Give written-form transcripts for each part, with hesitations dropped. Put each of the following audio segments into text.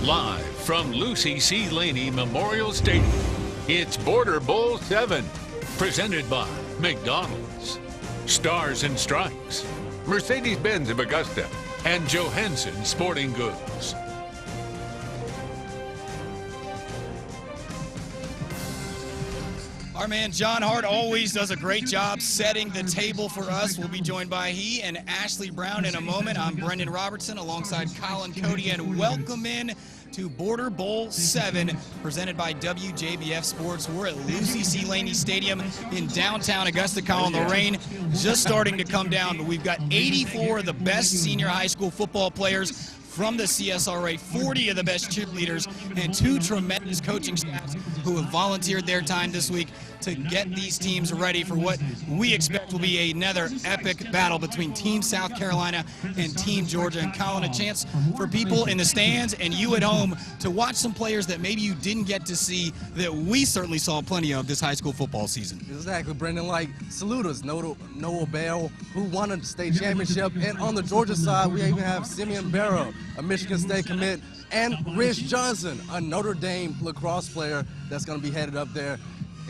Live from Lucy C. Laney Memorial Stadium, it's Border Bowl VII, presented by McDonald's, Stars and Stripes, Mercedes-Benz of Augusta, and Johansson Sporting Goods. Our man John Hart always does a great job setting the table for us. We'll be joined by he and Ashley Brown in a moment. I'm Brendan Robertson alongside Colin Cody, and welcome in to Border Bowl VII, presented by WJBF Sports. We're at Lucy C. Laney Stadium in downtown Augusta, Colin. The rain just starting to come down, but we've got 84 of the best senior high school football players from the CSRA, 40 of the best cheerleaders, and 2 tremendous coaching staffs who have volunteered their time this week to get these teams ready for what we expect will be another epic battle between Team South Carolina and Team Georgia. And Colin, a chance for people in the stands and you at home to watch some players that maybe you didn't get to see that we certainly saw plenty of this high school football season. Exactly, Brendan. Like, salute us, Noah Bell, who won a state championship. And on the Georgia side, we even have Simeon Barrow, a Michigan State commit, and Rich Johnson, a Notre Dame lacrosse player that's going to be headed up there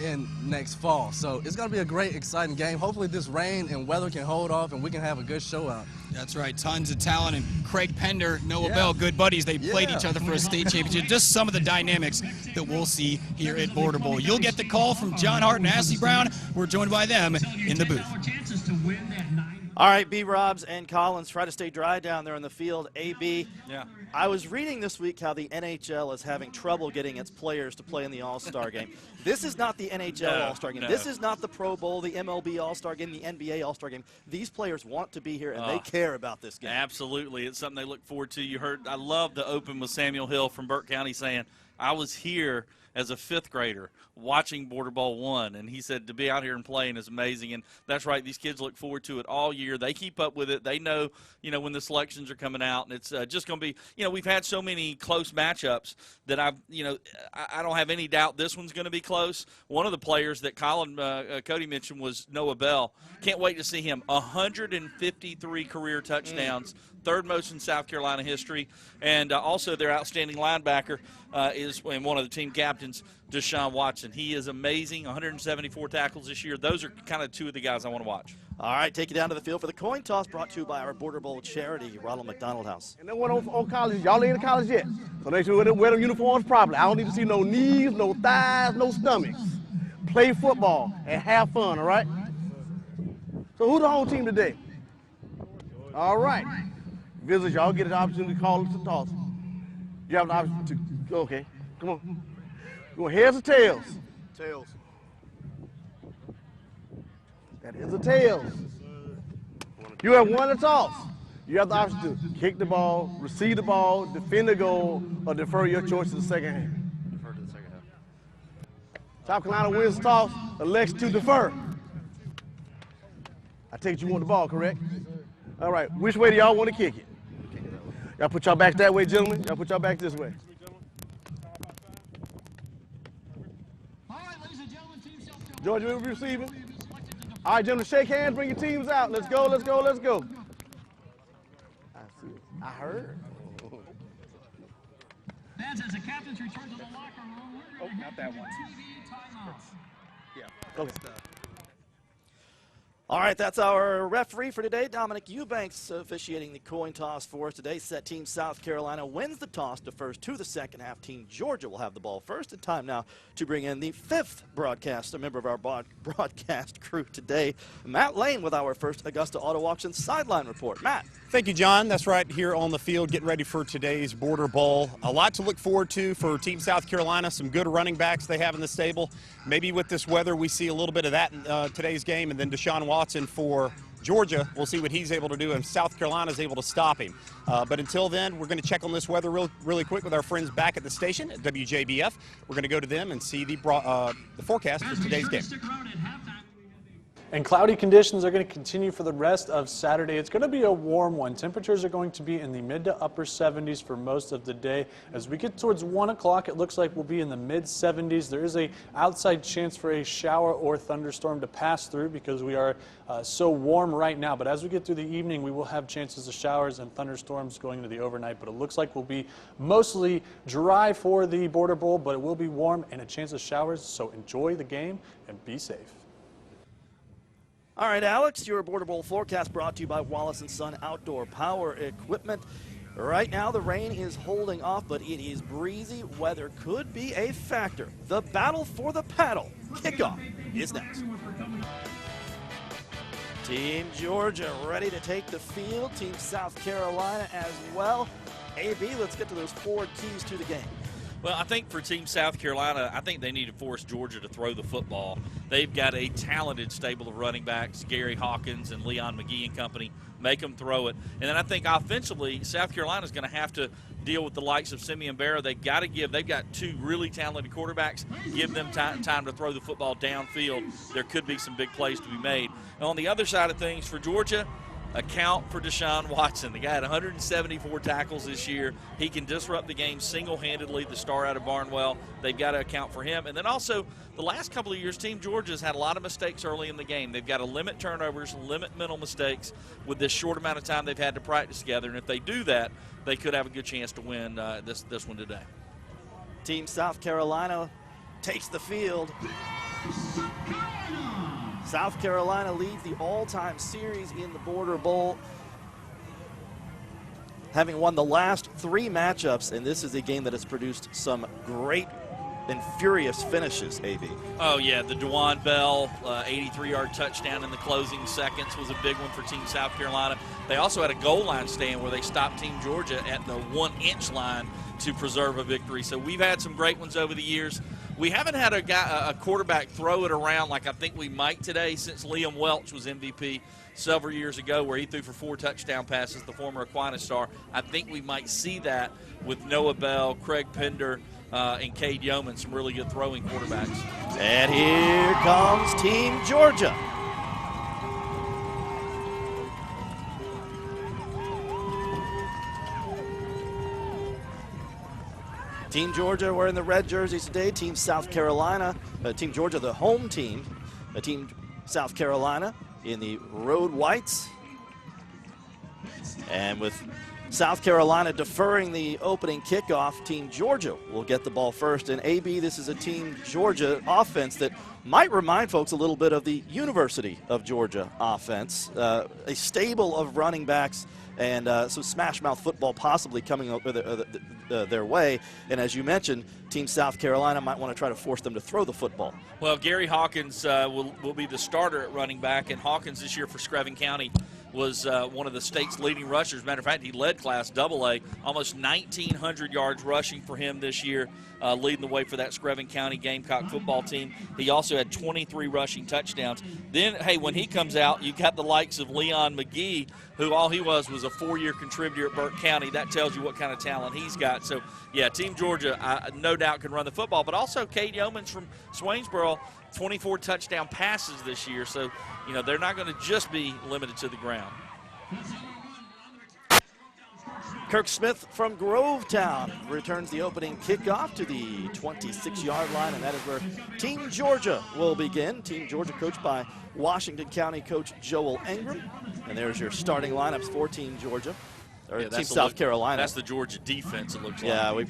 in next fall. So it's going to be a great, exciting game. Hopefully this rain and weather can hold off and we can have a good show out. That's right. Tons of talent. And Craig Pender, Noah Bell, good buddies. They played each other for a state championship. Just some of the dynamics that we'll see here at Border Bowl. You'll get the call from John Hart and Ashley Brown. We're joined by them in the booth. All right, B-Robs and Collins, try to stay dry down there in the field. AB, yeah. I was reading this week how the NHL is having trouble getting its players to play in the All-Star game. This is not the NHL All-Star game. No. This is not the Pro Bowl, the MLB All-Star game, the NBA All-Star game. These players want to be here, and they care about this game. Absolutely. It's something they look forward to. You heard, I love the open with Samuel Hill from Burke County saying, I was here as a 5th grader watching Border Bowl I, and he said to be out here and playing is amazing. And that's right, these kids look forward to it all year. They keep up with it. They know, when the selections are coming out, and it's just going to be, we've had so many close matchups that I don't have any doubt this one's going to be close. One of the players that Colin Cody mentioned was Noah Bell. Can't wait to see him. 153 career touchdowns, 3rd most in South Carolina history, and also their outstanding linebacker is one of the team captains, Deshaun Watson. He is amazing, 174 tackles this year. Those are kind of 2 of the guys I want to watch. All right, take you down to the field for the coin toss, brought to you by our Border Bowl charity, Ronald McDonald House. And then one on college, y'all ain't in college yet. So make sure they wear the uniforms properly. I don't need to see no knees, no thighs, no stomachs. Play football and have fun, all right? So who's the home team today? All right. Visitors, y'all get an opportunity to call us to toss. You have an option to, okay, come on. Go heads or tails? Tails. That is a tails. You have one to toss. You have the option to kick the ball, receive the ball, defend the goal, or defer your choice to the second half. Defer to the second half. South Carolina wins the toss, elects to defer. I take it you want the ball, correct? All right, which way do y'all want to kick it? Y'all put y'all back that way, gentlemen. Y'all put y'all back this way. Georgia will be receiving. All right, gentlemen, shake hands, bring your teams out. Let's go, let's go, let's go. I see. I heard. That's as the captains return to the locker room. We're going to not that one. TV timeout. Yeah. Okay. All right, that's our referee for today, Dominic Eubanks, officiating the coin toss for us today. Set Team South Carolina wins the toss, defers to the second half. Team Georgia will have the ball first. And time now to bring in the 5th broadcast, a member of our broadcast crew today, Matt Lane, with our first Augusta Auto Auction sideline report. Matt. Thank you, John. That's right, here on the field, getting ready for today's Border Bowl. A lot to look forward to for Team South Carolina, some good running backs they have in the stable. Maybe with this weather, we see a little bit of that in today's game, and then Deshaun Watson for Georgia. We'll see what he's able to do, and South Carolina's able to stop him. But until then, we're going to check on this weather really quick with our friends back at the station at WJBF. We're going to go to them and see the forecast for today's game. And cloudy conditions are going to continue for the rest of Saturday. It's going to be a warm one. Temperatures are going to be in the mid to upper 70s for most of the day. As we get towards 1 o'clock, it looks like we'll be in the mid 70s. There is a outside chance for a shower or thunderstorm to pass through because we are so warm right now. But as we get through the evening, we will have chances of showers and thunderstorms going into the overnight. But it looks like we'll be mostly dry for the Border Bowl, but it will be warm and a chance of showers. So enjoy the game and be safe. All right, Alex, your Border Bowl forecast brought to you by Wallace & Son Outdoor Power Equipment. Right now, the rain is holding off, but it is breezy. Weather could be a factor. The battle for the paddle. Kickoff is next. Team Georgia ready to take the field. Team South Carolina as well. AB, let's get to those 4 keys to the game. Well, I think for Team South Carolina, I think they need to force Georgia to throw the football. They've got a talented stable of running backs, Gary Hawkins and Leon McGee and company. Make them throw it. And then I think offensively, South Carolina's going to have to deal with the likes of Simeon Barrow. They've got 2 really talented quarterbacks. Give them time to throw the football downfield. There could be some big plays to be made. And on the other side of things for Georgia, account for Deshaun Watson. The guy had 174 tackles this year. He can disrupt the game single-handedly, the star out of Barnwell. They've got to account for him. And then also, the last couple of years, Team Georgia's had a lot of mistakes early in the game. They've got to limit turnovers, limit mental mistakes with this short amount of time they've had to practice together. And if they do that, they could have a good chance to win this one today. Team South Carolina takes the field. South Carolina leads the all-time series in the Border Bowl, having won the last 3 matchups, and this is a game that has produced some great and furious finishes, AB. Oh, yeah, the DeJuan Bell 83-yard touchdown in the closing seconds was a big one for Team South Carolina. They also had a goal line stand where they stopped Team Georgia at the 1-inch line to preserve a victory. So we've had some great ones over the years. We haven't had a quarterback throw it around like I think we might today since Liam Welch was MVP several years ago where he threw for 4 touchdown passes, the former Aquinas star. I think we might see that with Noah Bell, Craig Pender, and Cade Yeoman, some really good throwing quarterbacks. And here comes Team Georgia. Team Georgia wearing the red jerseys today. Team South Carolina, Team Georgia, the home team. Team South Carolina in the road whites. And with South Carolina deferring the opening kickoff, Team Georgia will get the ball first. And AB, this is a Team Georgia offense that might remind folks a little bit of the University of Georgia offense. A stable of running backs and some smash-mouth football possibly coming over their way. And as you mentioned, Team South Carolina might want to try to force them to throw the football. Well, Gary Hawkins will be the starter at running back, and Hawkins this year for Screven County was one of the state's leading rushers. Matter of fact, he led Class AA, almost 1,900 yards rushing for him this year, leading the way for that Screven County Gamecock football team. He also had 23 rushing touchdowns. Then, hey, when he comes out, you got the likes of Leon McGee, who all he was a 4-year contributor at Burke County. That tells you what kind of talent he's got. So, yeah, Team Georgia, no doubt, can run the football. But also, Cade Yeomans from Swainsboro, 24 touchdown passes this year. So, you know, they're not going to just be limited to the ground. Kirk Smith from Grovetown returns the opening kickoff to the 26-yard line, and that is where Team Georgia will begin. Team Georgia coached by Washington County coach Joel Ingram. And there's your starting lineups for Team Georgia, or Team South Carolina. That's the Georgia defense, it looks like. Yeah,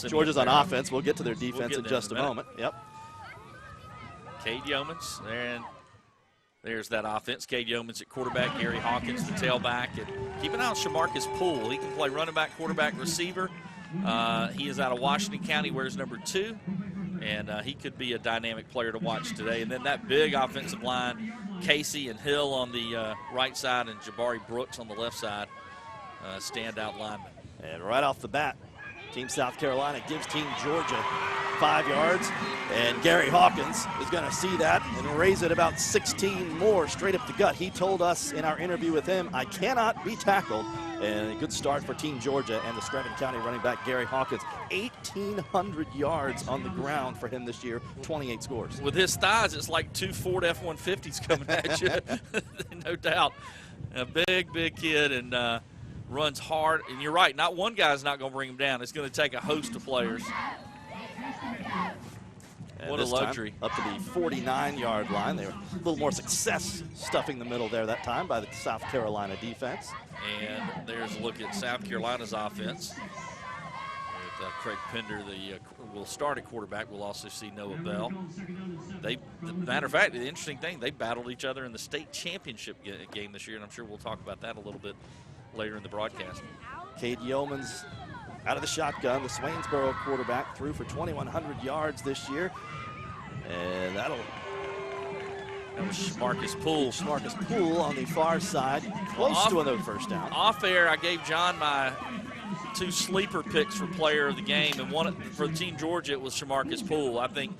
Georgia's on offense. We'll get to their defense in just a moment. Yep. Cade Yeomans, and there's that offense. Cade Yeomans at quarterback, Gary Hawkins the tailback, and keep an eye on Shamarcus Poole. He can play running back, quarterback, receiver. He is out of Washington County, wears number 2, and he could be a dynamic player to watch today. And then that big offensive line, Casey and Hill on the right side and Jabari Brooks on the left side, standout linemen. And right off the bat, Team South Carolina gives Team Georgia 5 yards, and Gary Hawkins is going to see that and raise it about 16 more straight up the gut. He told us in our interview with him, I cannot be tackled And a good start for Team Georgia and the Scranton County running back Gary Hawkins. 1,800 yards on the ground for him this year, 28 scores. With his thighs, it's like two Ford F-150s coming at you, no doubt. A big, big kid and runs hard. And you're right, not one guy's not going to bring him down. It's going to take a host of players. And what a luxury. Up to the 49-yard line. They were a little more success stuffing the middle there that time by the South Carolina defense. And there's a look at South Carolina's offense. With Craig Pender, will start at quarterback. We'll also see Noah Bell. Matter of fact, the interesting thing, they battled each other in the state championship game this year, and I'm sure we'll talk about that a little bit later in the broadcast. Cade Yeomans out of the shotgun. The Swainsboro quarterback threw for 2,100 yards this year. And that was Marcus Poole. Marcus Poole on the far side, close to another first down. Off air, I gave John my 2 sleeper picks for player of the game, and one for Team Georgia, it was Shamarcus Poole. I think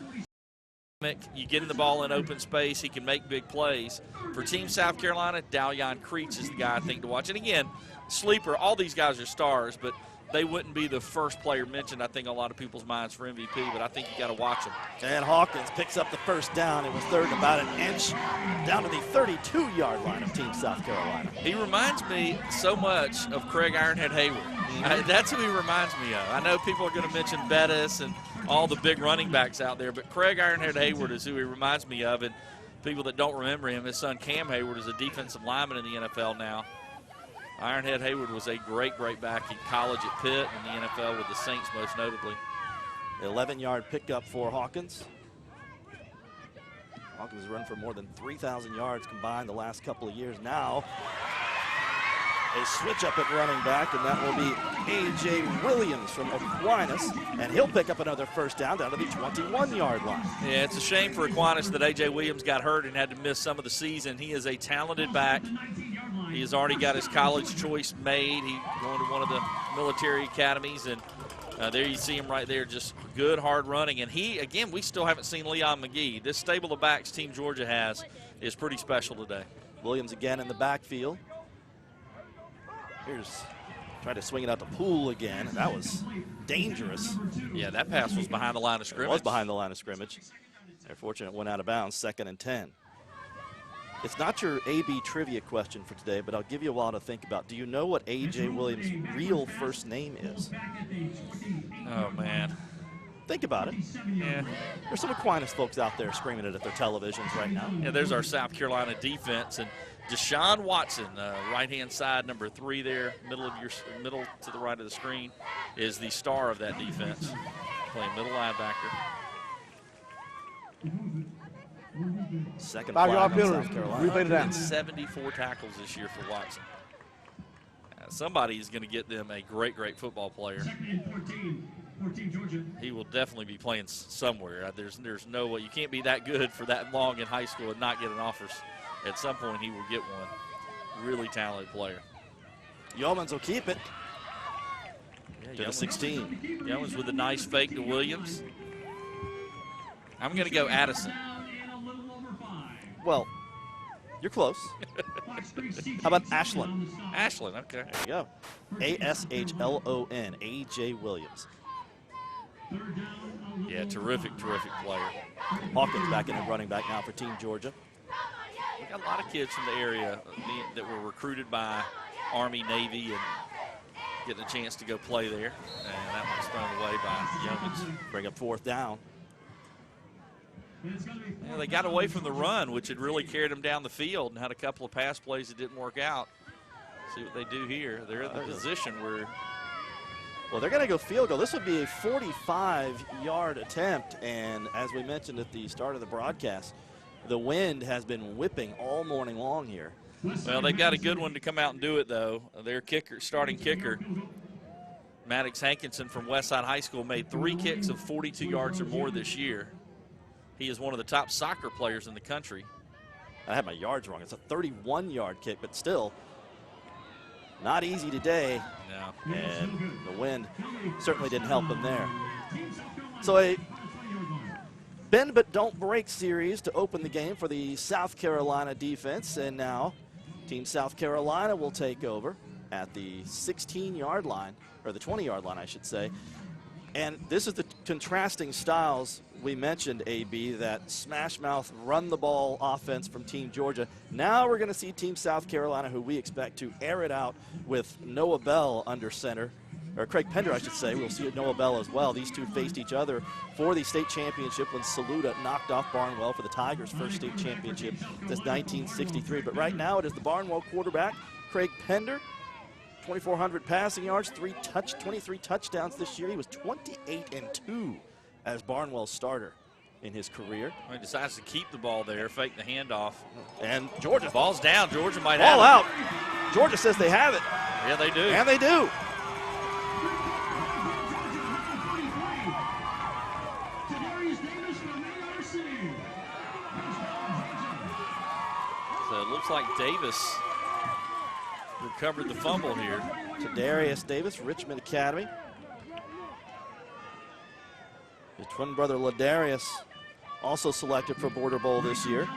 you get in the ball in open space, he can make big plays. For Team South Carolina, Dalyon Creech is the guy I think to watch. And again, sleeper, all these guys are stars, but they wouldn't be the first player mentioned, I think, on a lot of people's minds for MVP, but I think you got to watch them. And Hawkins picks up the first down. It was third and about an inch down to the 32-yard line of Team South Carolina. He reminds me so much of Craig Ironhead Hayward. That's who he reminds me of. I know people are going to mention Bettis and all the big running backs out there, but Craig Ironhead Hayward is who he reminds me of. And people that don't remember him, his son Cam Hayward is a defensive lineman in the NFL now. Ironhead Hayward was a great, great back in college at Pitt and the NFL with the Saints most notably. 11-yard pickup for Hawkins. Hawkins has run for more than 3,000 yards combined the last couple of years now. A switch up at running back, and that will be A.J. Williams from Aquinas, and he'll pick up another first down to the 21-yard line. Yeah, it's a shame for Aquinas that A.J. Williams got hurt and had to miss some of the season. He is a talented back. He has already got his college choice made. He's going to one of the military academies, and there you see him right there, just good, hard running. And he, again, we still haven't seen Leon McGee. This stable of backs Team Georgia has is pretty special today. Williams again in the backfield. Here's trying to swing it out to Poole again. That was dangerous. Yeah, that pass was behind the line of scrimmage. It was behind the line of scrimmage. They're fortunate it went out of bounds, 2nd and 10. It's not your AB trivia question for today, but I'll give you a while to think about. Do you know what A.J. Williams' real first name is? Oh, man. Think about it. Yeah. There's some Aquinas folks out there screaming it at their televisions right now. Yeah, there's our South Carolina defense. And Deshaun Watson, right-hand side, number 3 there, middle to the right of the screen, is the star of that defense, playing middle linebacker. Second 5-yard flag on penalty. South Carolina. Replay it down. 74 tackles this year for Watson. Somebody is going to get them a great, great football player. He will definitely be playing somewhere. There's no way. You can't be that good for that long in high school and not get an offer. At some point, he will get one. Really talented player. Yeomans will keep it. Yeah, to the 16. Yeomans with a nice fake to Williams. I'm going to go Addison. Well, you're close. How about Ashland? Ashland, okay. There you go. A-S-H-L-O-N, A.J. Williams. Yeah, terrific, terrific player. Hawkins back in at running back now for Team Georgia. We got a lot of kids from the area that were recruited by Army, Navy, and getting a chance to go play there. And that one's thrown away by Yeomans. Bring up 4th down. Yeah, they got away from the run, which had really carried them down the field, and had a couple of pass plays that didn't work out. See what they do here. They're in the position where... Well, they're going to go field goal. This would be a 45-yard attempt, and as we mentioned at the start of the broadcast, the wind has been whipping all morning long here. Well, they've got a good one to come out and do it, though. Their starting kicker, Maddox Hankinson from Westside High School, made 3 kicks of 42 yards or more this year. He is one of the top soccer players in the country. I had my yards wrong. It's a 31-yard kick, but still not easy today. No. And the wind certainly didn't help him there. So a bend but don't break series to open the game for the South Carolina defense. And now Team South Carolina will take over. at the 16-yard line, or the 20-yard line, I should say. And this is the contrasting styles we mentioned, AB, that smash mouth, run the ball offense from Team Georgia. Now we're going to see Team South Carolina, who we expect to air it out with Noah Bell under center, or Craig Pender, I should say. We'll see Noah Bell as well. These two faced each other for the state championship when Saluda knocked off Barnwell for the Tigers' first state championship since 1963. But right now it is the Barnwell quarterback, Craig Pender. 2,400 passing yards, 23 touchdowns this year. He was 28-2 as Barnwell's starter in his career. He decides to keep the ball there, fake the handoff. And Georgia. Ball's down. Georgia might have it. Ball out. Georgia says they have it. Yeah, they do. And they do. So it looks like Davis recovered the fumble here. To Darius Davis, Richmond Academy. His twin brother Ladarius also selected for Border Bowl this year.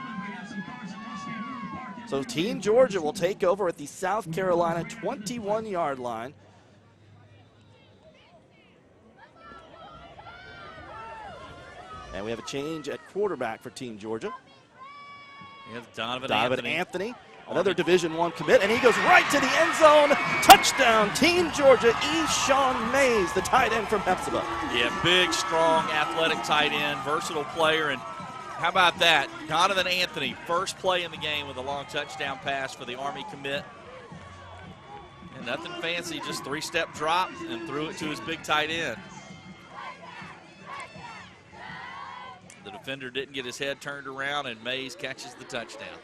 So Team Georgia will take over at the South Carolina 21-yard line. And we have a change at quarterback for Team Georgia. We have Donovan Anthony. Another Division I commit, and he goes right to the end zone. Touchdown, Team Georgia. Sean Mays, the tight end from Hepzibah. Yeah, big, strong, athletic tight end, versatile player. And how about that? Donovan Anthony, first play in the game with a long touchdown pass for the Army commit. And nothing fancy, just three-step drop and threw it to his big tight end. The defender didn't get his head turned around, and Mays catches the touchdown.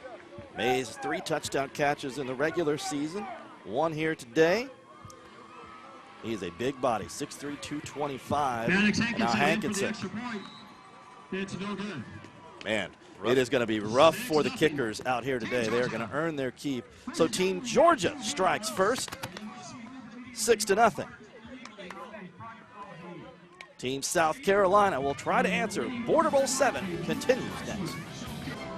Mays, 3 touchdown catches in the regular season, 1 here today. He's a big body, 6'3", 225. And now Hankinson. It's no good. Man, it is going to be rough for the kickers out here today. They're going to earn their keep. So Team Georgia strikes first, 6-0. Team South Carolina will try to answer. Border Bowl 7 continues next.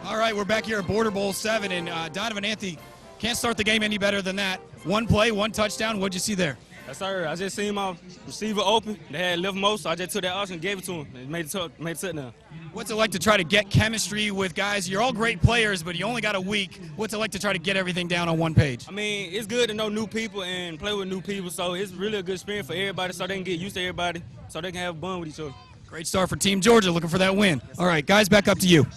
All right, we're back here at Border Bowl 7, and Donovan Anthony can't start the game any better than that. 1 play, 1 touchdown. What'd you see there? Yes, sir. I just seen my receiver open. They had left most, so I just took that option and gave it to him. And made it touchdown. What's it like to try to get chemistry with guys? You're all great players, but you only got a week. What's it like to try to get everything down on one page? I mean, it's good to know new people and play with new people, so it's really a good experience for everybody so they can get used to everybody, so they can have fun with each other. Great start for Team Georgia, looking for that win. All right, guys, back up to you.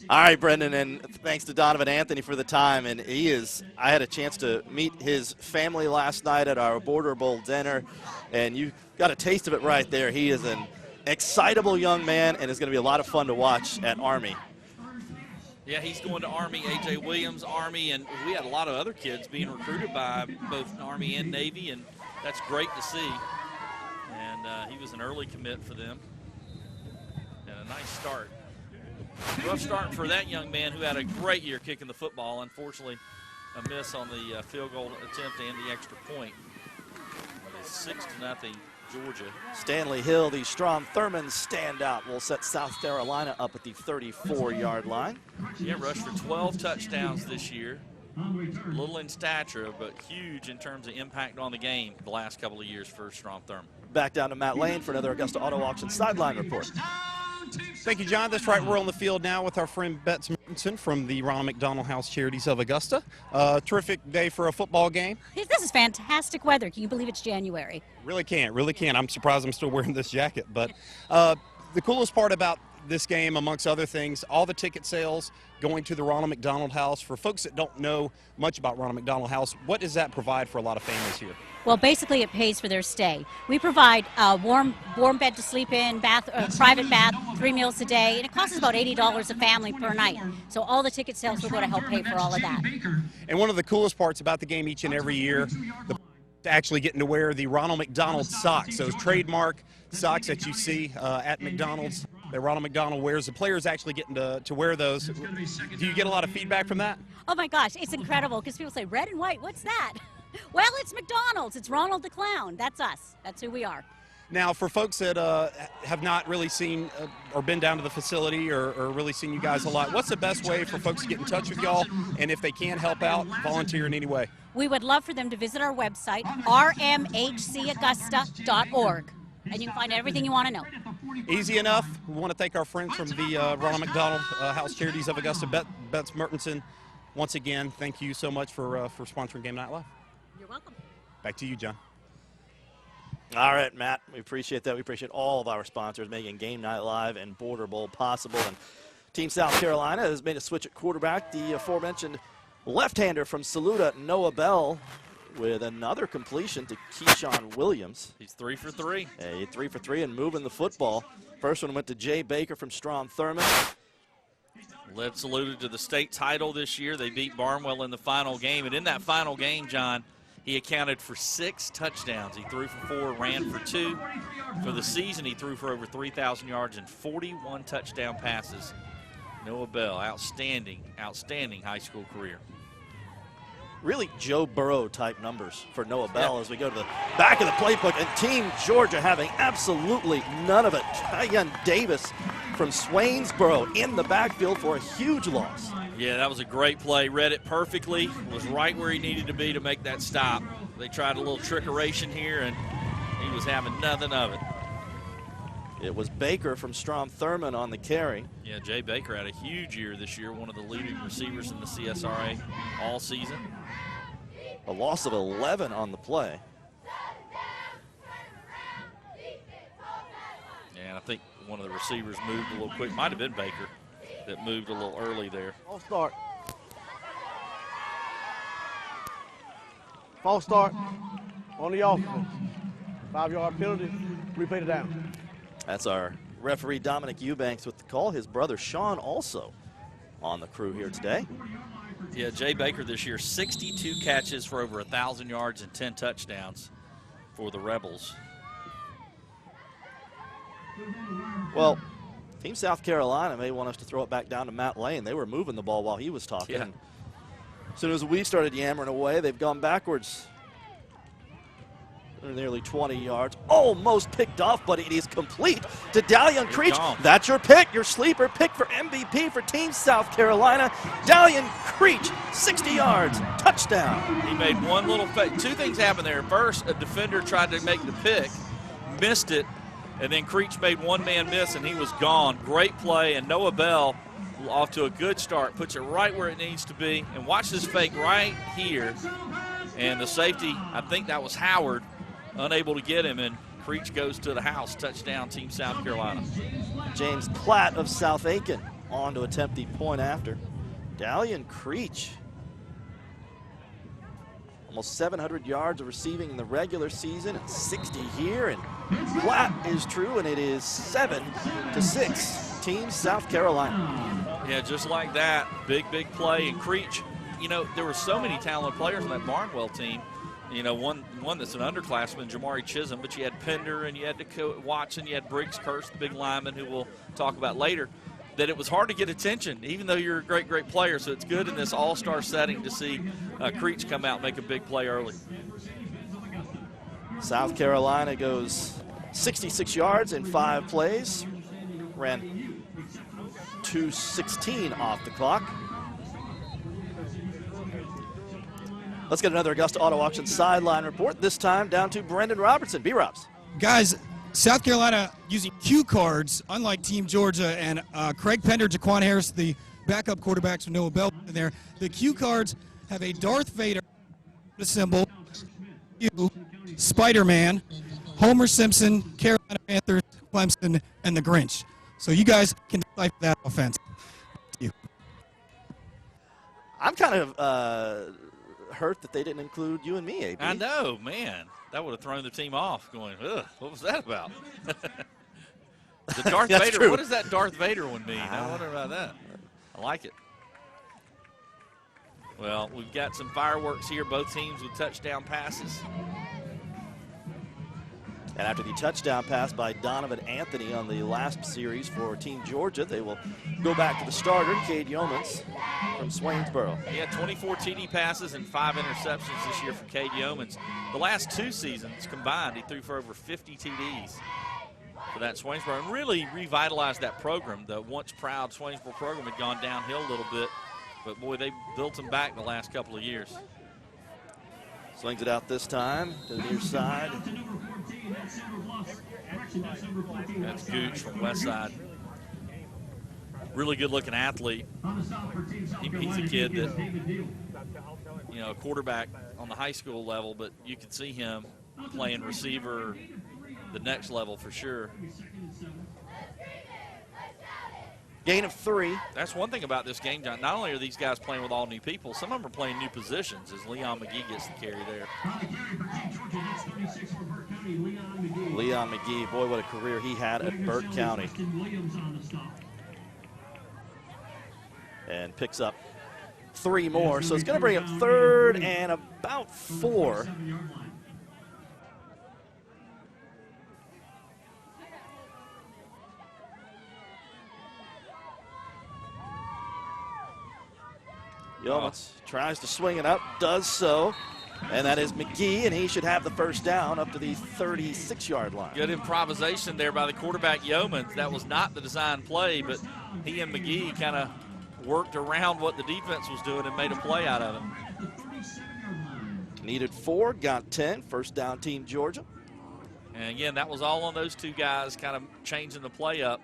All right, Brendan, and thanks to Donovan Anthony for the time. And I had a chance to meet his family last night at our Border Bowl dinner, and you got a taste of it right there. He is an excitable young man, and it's going to be a lot of fun to watch at Army. Yeah, he's going to Army, A.J. Williams, Army, and we had a lot of other kids being recruited by both Army and Navy, and that's great to see. And he was an early commit for them, and a nice start. Rough start for that young man who had a great year kicking the football. Unfortunately, a miss on the field goal attempt and the extra point. It's 6-0 Georgia. Stanley Hill, the Strom Thurmond standout, will set South Carolina up at the 34-yard line. Yeah, rushed for 12 touchdowns this year. Little in stature, but huge in terms of impact on the game the last couple of years for Strom Thurmond. Back down to Matt Lane for another Augusta Auto Auction sideline report. Thank you, John. That's right. We're on the field now with our friend Betts Mertensen from the Ronald McDonald House Charities of Augusta. Terrific day for a football game. This is fantastic weather. Can you believe it's January? Really can't. I'm surprised I'm still wearing this jacket. But the coolest part about this game, amongst other things, all the ticket sales going to the Ronald McDonald House. For folks that don't know much about Ronald McDonald House, what does that provide for a lot of families here? Well, basically it pays for their stay. We provide a warm bed to sleep in, private bath, 3 meals a day, and it costs us about $80 a family per night. So all the ticket sales will go to help pay for all of that. And one of the coolest parts about the game each and every year, actually getting to wear the Ronald McDonald socks, those trademark socks that you see at McDonald's that Ronald McDonald wears. The players actually getting to wear those. Do you get a lot of feedback from that? Oh my gosh, it's incredible because people say, red and white, what's that? Well, it's McDonald's. It's Ronald the Clown. That's us. That's who we are. Now, for folks that have not really seen or been down to the facility or really seen you guys a lot, what's the best way for folks to get in touch with y'all? And if they can help out, volunteer in any way? we would love for them to visit our website, rmhcaugusta.org, and you can find everything you want to know. Easy enough. We want to thank our friends from the Ronald McDonald House Charities of Augusta, Bets Mertensen. Once again, thank you so much for sponsoring Game Night Live. You're welcome. Back to you, John. All right, Matt, we appreciate that. We appreciate all of our sponsors making Game Night Live and Border Bowl possible. And Team South Carolina has made a switch at quarterback. The aforementioned left-hander from Saluda, Noah Bell, with another completion to Keyshawn Williams. He's 3 for 3. Hey, 3 for 3 and moving the football. First one went to Jay Baker from Strom Thurmond. Led Saluda to the state title this year. They beat Barnwell in the final game. And in that final game, John, he accounted for 6 touchdowns. He threw for 4, ran for 2. For the season, he threw for over 3,000 yards and 41 touchdown passes. Noah Bell, outstanding high school career. Really Joe Burrow type numbers for Noah Bell as we go to the back of the playbook, and Team Georgia having absolutely none of it. Tyon Davis from Swainsboro in the backfield for a huge loss. Yeah, that was a great play. Read it perfectly. Was right where he needed to be to make that stop. They tried a little trickeration here, and he was having nothing of it. It was Baker from Strom Thurmond on the carry. Yeah, Jay Baker had a huge year this year, one of the leading receivers in the CSRA all season. A loss of 11 on the play. And I think one of the receivers moved a little quick. Might have been Baker that moved a little early there. False start. False start on the offense. 5-yard penalty, replay it down. That's our referee Dominic Eubanks with the call. His brother Sean also on the crew here today. Yeah, Jay Baker this year, 62 catches for over 1,000 yards and 10 touchdowns for the Rebels. Well, Team South Carolina may want us to throw it back down to Matt Lane. They were moving the ball while he was talking. Yeah. As soon as we started yammering away, they've gone backwards. They're nearly 20 yards. Almost picked off, but it is complete to Dalian Creech. That's your pick, your sleeper pick for MVP for Team South Carolina. Dalian Creech, 60 yards, touchdown. He made one little two things happened there. First, a defender tried to make the pick, missed it, and then Creech made one man miss, and he was gone. Great play, and Noah Bell off to a good start, puts it right where it needs to be. And watch this fake right here. And the safety, I think that was Howard, unable to get him, and Creech goes to the house. Touchdown, Team South Carolina. James Platt of South Aiken on to attempt the point after. Dalian Creech, almost 700 yards of receiving in the regular season and 60 here, and Platt is true, and it is 7-6, Team South Carolina. Yeah, just like that, big play. And Creech, you know, there were so many talented players on that Barnwell team. You know, one that's an underclassman, Jamari Chisholm, but you had Pender and you had Watson, you had Briggs Curse, the big lineman, who we'll talk about later, that it was hard to get attention, even though you're a great player. So it's good in this all-star setting to see Creech come out and make a big play early. South Carolina goes 66 yards in 5 plays, ran 2:16 off the clock. Let's get another Augusta Auto Auction sideline report, this time down to Brendan Robertson. B-Robs. Guys, South Carolina using cue cards, unlike Team Georgia, and Craig Pender, Jaquan Harris, the backup quarterbacks with Noah Bell in there. The cue cards have a Darth Vader symbol, Spider-Man, Homer Simpson, Carolina Panthers, Clemson, and the Grinch. So you guys can decipher that offense. Thank you. I'm kind of hurt that they didn't include you and me, AB. I know, man. That would have thrown the team off, going, ugh, what was that about? The Darth Vader, true. What does that Darth Vader one mean? I wonder about that. I like it. Well, we've got some fireworks here, both teams with touchdown passes. And after the touchdown pass by Donovan Anthony on the last series for Team Georgia, they will go back to the starter, Cade Yeomans from Swainsboro. He had 24 TD passes and 5 interceptions this year for Cade Yeomans. The last 2 seasons combined, he threw for over 50 TDs for that Swainsboro and really revitalized that program. The once proud Swainsboro program had gone downhill a little bit, but boy, they built him back the last couple of years. Swings it out this time to the near side. That's Gooch from West Side. Really good-looking athlete. He's a kid that, you know, a quarterback on the high school level, but you can see him playing receiver the next level for sure. Gain of 3. That's one thing about this game, John. Not only are these guys playing with all new people, some of them are playing new positions as Leon McGee gets the carry there. Leon McGee, boy, what a career he had at Burke County. And picks up 3 more, so it's going to bring up 3rd and about 4. Yeomans tries to swing it up, does so, and that is McGee, and he should have the first down up to the 36-yard line. Good improvisation there by the quarterback, Yeomans. That was not the design play, but he and McGee kind of worked around what the defense was doing and made a play out of it. Needed 4, got 10, first down Team Georgia. And again, that was all on those 2 guys kind of changing the play up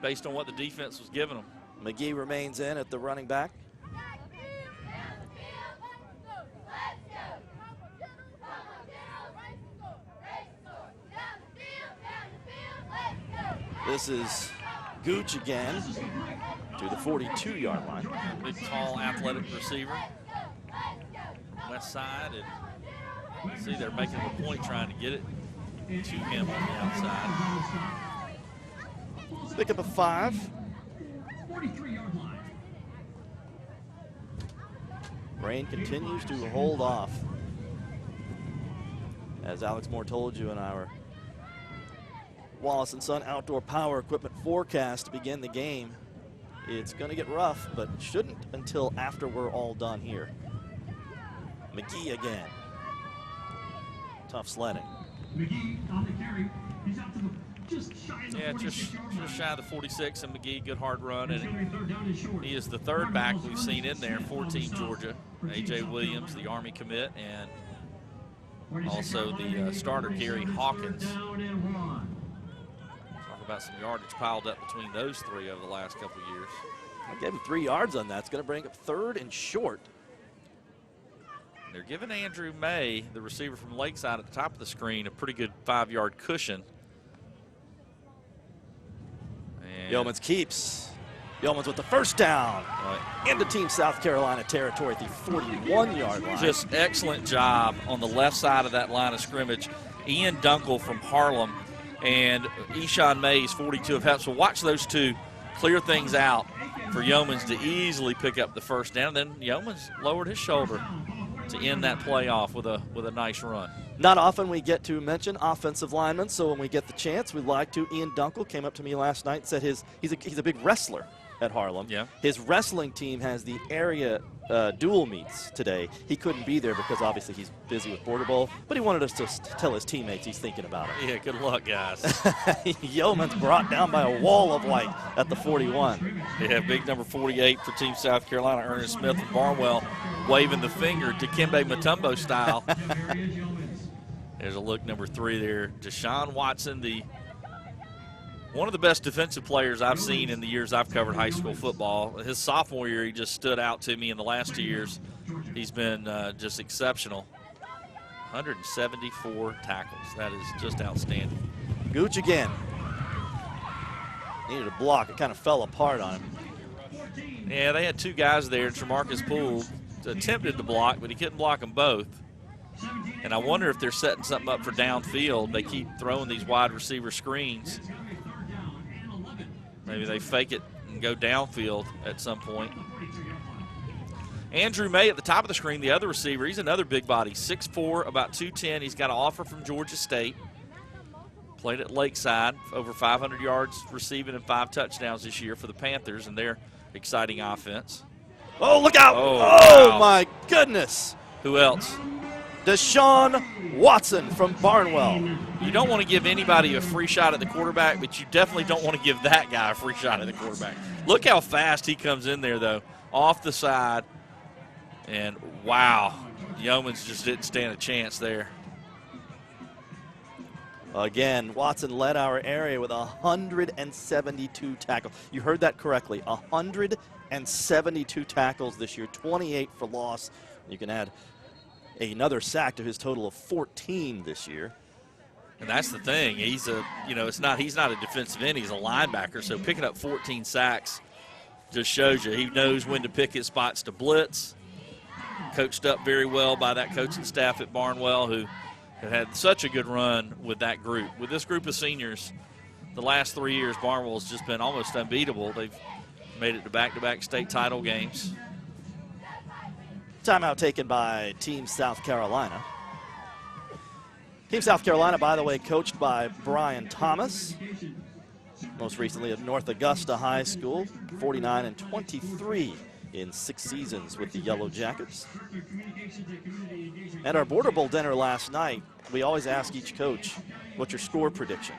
based on what the defense was giving them. McGee remains in at the running back. This is Gooch again to the 42-yard line. Big, tall, athletic receiver. West side, and you see they're making a point trying to get it to him on the outside. Pick up a 5. Rain continues to hold off. As Alex Moore told you in our Wallace & Son outdoor power equipment forecast to begin the game, it's going to get rough, but shouldn't until after we're all done here. McGee again. Tough sledding. McGee on the carry. He's out to the just shy of the 46 just shy of the 46, and McGee, good hard run. And third down is short. he is the 3rd back we've seen in there, 14 Georgia. A.J. Williams, the Army commit, and also the starter, Gary Hawkins. Talk about some yardage piled up between those 3 over the last couple of years. I gave him 3 yards on that. It's going to bring up 3rd and short. They're giving Andrew May, the receiver from Lakeside, at the top of the screen, a pretty good 5-yard cushion. And Yeomans keeps. Yeomans with the first down into Team South Carolina territory at the 41-yard line. Just excellent job on the left side of that line of scrimmage. Ian Dunkel from Harlem and Eshawn Mays, 42 of Hep. So watch those 2 clear things out for Yeomans to easily pick up the first down. Then Yeomans lowered his shoulder to end that play off with a nice run. Not often we get to mention offensive linemen, so when we get the chance, we'd like to. Ian Dunkel came up to me last night and said he's a big wrestler at Harlem. Yeah. His wrestling team has the area dual meets today. He couldn't be there because obviously he's busy with Border Bowl, but he wanted us to tell his teammates he's thinking about it. Yeah, good luck, guys. Yeoman's brought down by a wall of light at the 41. Yeah, big number 48 for Team South Carolina, Ernest Smith from Barnwell, waving the finger, Dikembe Mutombo style. There's a look, number 3 there. Deshaun Watson, one of the best defensive players I've seen in the years I've covered high school football. His sophomore year, he just stood out to me. In the last 2 years, he's been just exceptional. 174 tackles. That is just outstanding. Gooch again. Needed a block. It kind of fell apart on him. Yeah, they had 2 guys there. Tremarcus Poole attempted to block, but he couldn't block them both. And I wonder if they're setting something up for downfield. They keep throwing these wide receiver screens. Maybe they fake it and go downfield at some point. Andrew May at the top of the screen, the other receiver. He's another big body, 6'4", about 210. He's got an offer from Georgia State. Played at Lakeside, over 500 yards receiving and 5 touchdowns this year for the Panthers and their exciting offense. Oh, look out. Oh, wow. My my goodness. Who else? Deshaun Watson from Barnwell. You don't want to give anybody a free shot at the quarterback, but you definitely don't want to give that guy a free shot at the quarterback. Look how fast he comes in there, though, off the side. And, wow, Yeomans just didn't stand a chance there. Again, Watson led our area with 172 tackles. You heard that correctly, 172 tackles this year, 28 for loss. You can add another sack to his total of 14 this year. And that's the thing. He's a, he's not a defensive end. He's a linebacker. So picking up 14 sacks just shows you he knows when to pick his spots to blitz. Coached up very well by that coaching staff at Barnwell, who have had such a good run with that group. With this group of seniors, the last 3 years, Barnwell has just been almost unbeatable. They've made it to back-to-back state title games. Timeout taken by Team South Carolina. Team South Carolina, by the way, coached by Brian Thomas, most recently at North Augusta High School, 49-23 in 6 seasons with the Yellow Jackets. At our Border Bowl dinner last night, we always ask each coach, what's your score prediction?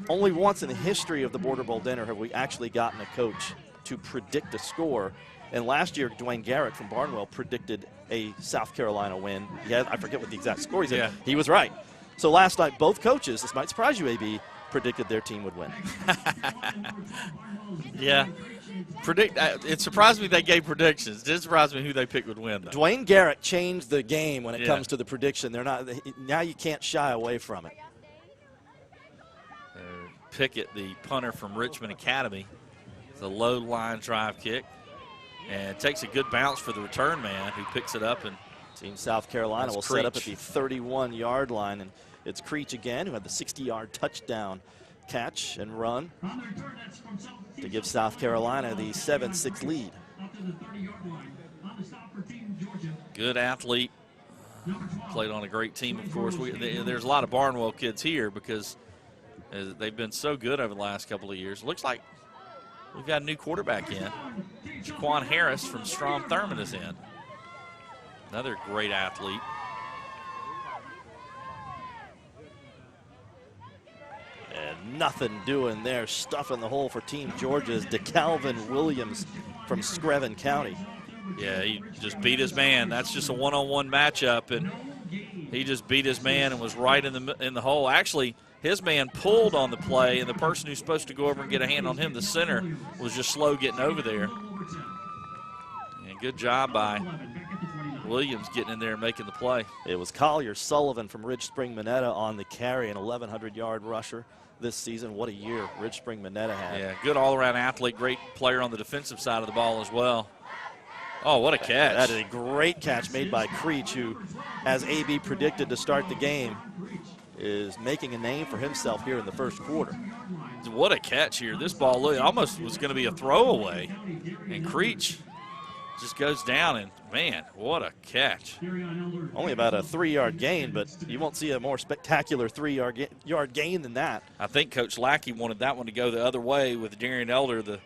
Only once in the history of the Border Bowl dinner have we actually gotten a coach to predict a score. And last year, Dwayne Garrett from Barnwell predicted a South Carolina win. I forget what the exact score he said. Yeah. He was right. So last night, both coaches, this might surprise you, AB, predicted their team would win. Yeah. It surprised me they gave predictions. It didn't surprise me who they picked would win, though. Dwayne Garrett changed the game when it comes to the prediction. Now you can't shy away from it. Pickett, the punter from Richmond Academy, it's a low line drive kick. And takes a good bounce for the return man, who picks it up. And Team South Carolina will set up at the 31-yard line. And it's Creech again, who had the 60-yard touchdown catch and run to give South Carolina the 7-6 lead. Good athlete. Played on a great team, of course. There's a lot of Barnwell kids here because they've been so good over the last couple of years. Looks like we've got a new quarterback in. Jaquan Harris from Strom Thurmond is in. Another great athlete. And nothing doing there. Stuff in the hole for Team Georgia's DeCalvin Williams from Screven County. Yeah, he just beat his man. That's just a one-on-one matchup, and he just beat his man and was right in the hole. Actually, his man pulled on the play, and the person who's supposed to go over and get a hand on him, the center, was just slow getting over there. And good job by Williams getting in there and making the play. It was Collier Sullivan from Ridge Spring Minetta on the carry, an 1,100-yard rusher this season. What a year Ridge Spring Minetta had. Yeah, good all-around athlete, great player on the defensive side of the ball as well. Oh, what a catch. That is a great catch made by Creech, who, as AB predicted to start the game, is making a name for himself here in the first quarter. What a catch here. This ball almost was going to be a throwaway. And Creech just goes down, and, man, what a catch. Only about a 3-yard gain, but you won't see a more spectacular 3-yard gain than that. I think Coach Lackey wanted that one to go the other way with Darian Elder, the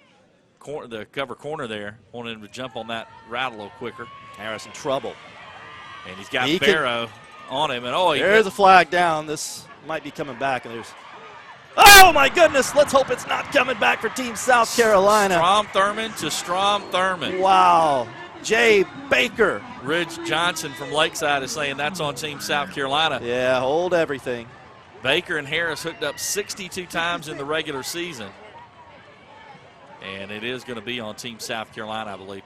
cover corner there, wanted him to jump on that route a little quicker. Harris in trouble. And he's got Barrow on him. And there's a flag down. This might be coming back. And there's, oh my goodness, let's hope it's not coming back for Team South Carolina. Strom Thurmond to Strom Thurmond. Wow. Jay Baker. Ridge Johnson from Lakeside is saying that's on Team South Carolina. Yeah, hold everything. Baker and Harris hooked up 62 times in the regular season. And it is going to be on Team South Carolina, I believe.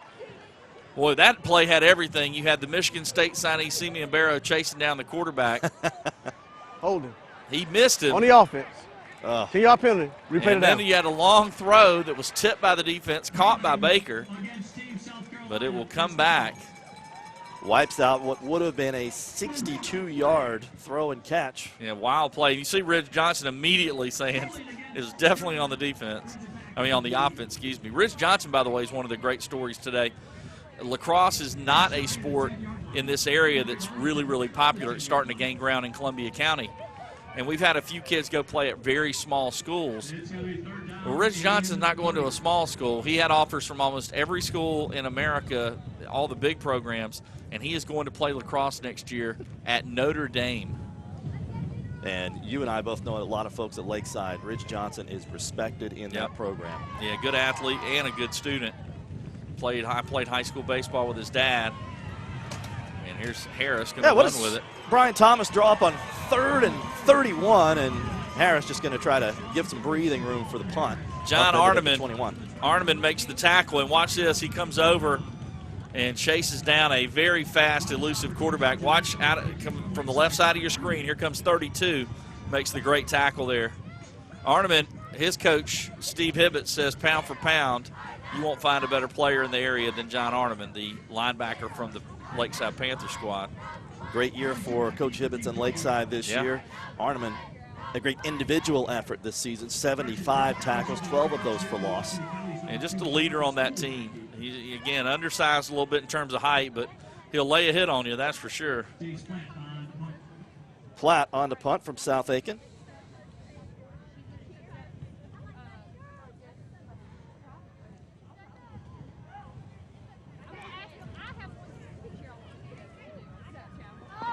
Boy, that play had everything. You had the Michigan State signee, Simeon Barrow, chasing down the quarterback. Hold him. He missed him. On the offense. 10-yard penalty. Replay it and then you had a long throw that was tipped by the defense, caught by Baker. But it will come back. Wipes out what would have been a 62-yard throw and catch. Yeah, wild play. You see Ridge Johnson immediately saying it was definitely on the defense. On the offense, excuse me. Ridge Johnson, by the way, is one of the great stories today. Lacrosse is not a sport in this area that's really, really popular. It's starting to gain ground in Columbia County. And we've had a few kids go play at very small schools. Well, Ridge Johnson's not going to a small school. He had offers from almost every school in America, all the big programs, and he is going to play lacrosse next year at Notre Dame. And you and I both know a lot of folks at Lakeside. Ridge Johnson is respected in that program. Yeah, good athlete and a good student. Played high school baseball with his dad. And here's Harris going to run with it. Brian Thomas draw up on 3rd and 31, and Harris just going to try to give some breathing room for the punt. John Arneman makes the tackle, and watch this. He comes over and chases down a very fast, elusive quarterback. Watch come from the left side of your screen. Here comes 32, makes the great tackle there. Arneman, his coach, Steve Hibbett, says pound for pound, you won't find a better player in the area than John Arneman, the linebacker from the Lakeside Panther squad. Great year for Coach Hibbets and Lakeside this year. Arneman, a great individual effort this season, 75 tackles, 12 of those for loss. And just a leader on that team. He, again, undersized a little bit in terms of height, but he'll lay a hit on you, that's for sure. Platt on the punt from South Aiken.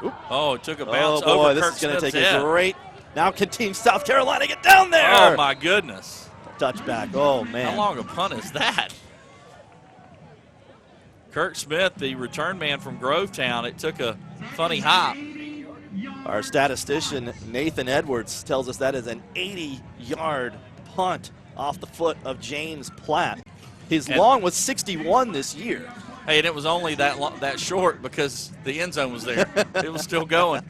Oop. Oh, it took a bounce boy, over this Kirk is going to Smith's take head. a great. Now can Team South Carolina get down there? Oh, my goodness. Touchback. Oh, man. How long a punt is that? Kirk Smith, the return man from Grovetown, it took a funny hop. Our statistician, Nathan Edwards, tells us that is an 80-yard punt off the foot of James Platt. His long was 61 this year. Hey, and it was only that short because the end zone was there. It was still going.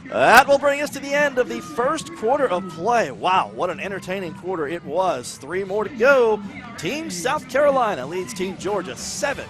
That will bring us to the end of the first quarter of play. Wow, what an entertaining quarter it was. 3 more to go. Team South Carolina leads Team Georgia 7-6.